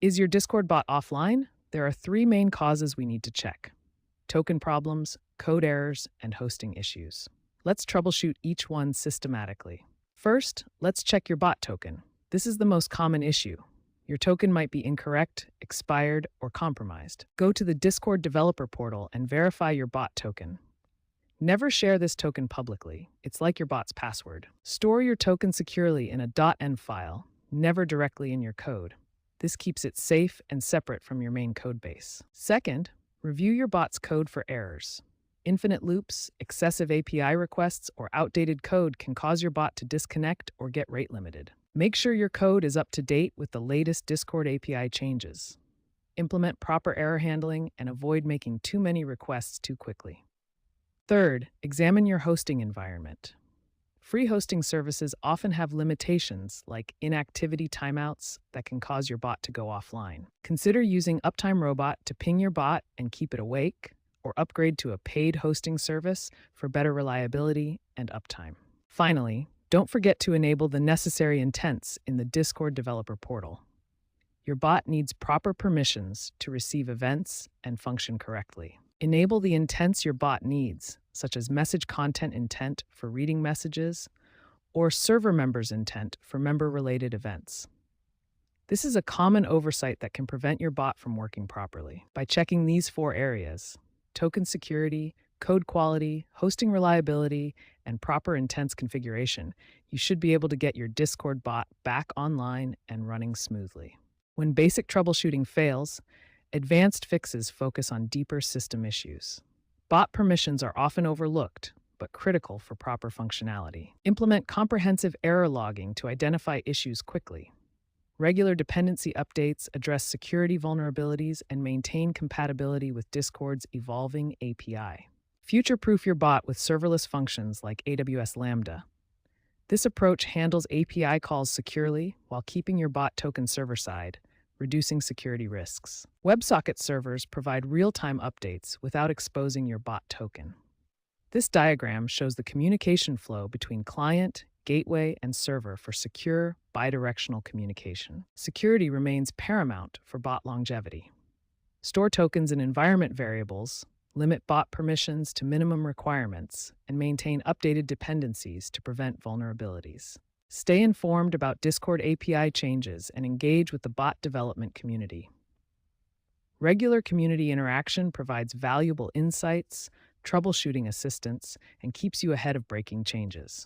Is your Discord bot offline? There are three main causes we need to check: token problems, code errors, and hosting issues. Let's troubleshoot each one systematically. First, let's check your bot token. This is the most common issue. Your token might be incorrect, expired, or compromised. Go to the Discord developer portal and verify your bot token. Never share this token publicly. It's like your bot's password. Store your token securely in a .env file, never directly in your code. This keeps it safe and separate from your main code base. Second, review your bot's code for errors. Infinite loops, excessive API requests, or outdated code can cause your bot to disconnect or get rate limited. Make sure your code is up to date with the latest Discord API changes. Implement proper error handling and avoid making too many requests too quickly. Third, examine your hosting environment. Free hosting services often have limitations like inactivity timeouts that can cause your bot to go offline. Consider using Uptime Robot to ping your bot and keep it awake, or upgrade to a paid hosting service for better reliability and uptime. Finally, don't forget to enable the necessary intents in the Discord developer portal. Your bot needs proper permissions to receive events and function correctly. Enable the intents your bot needs, such as message content intent for reading messages or server members intent for member-related events. This is a common oversight that can prevent your bot from working properly. By checking these four areas: token security, code quality, hosting reliability, and proper intents configuration, you should be able to get your Discord bot back online and running smoothly. When basic troubleshooting fails, advanced fixes focus on deeper system issues. Bot permissions are often overlooked, but critical for proper functionality. Implement comprehensive error logging to identify issues quickly. Regular dependency updates address security vulnerabilities and maintain compatibility with Discord's evolving API. Future-proof your bot with serverless functions like AWS Lambda. This approach handles API calls securely while keeping your bot token server-side, reducing security risks. WebSocket servers provide real-time updates without exposing your bot token. This diagram shows the communication flow between client, gateway, and server for secure, bidirectional communication. Security remains paramount for bot longevity. Store tokens in environment variables, limit bot permissions to minimum requirements, and maintain updated dependencies to prevent vulnerabilities. Stay informed about Discord API changes and engage with the bot development community. Regular community interaction provides valuable insights, troubleshooting assistance, and keeps you ahead of breaking changes.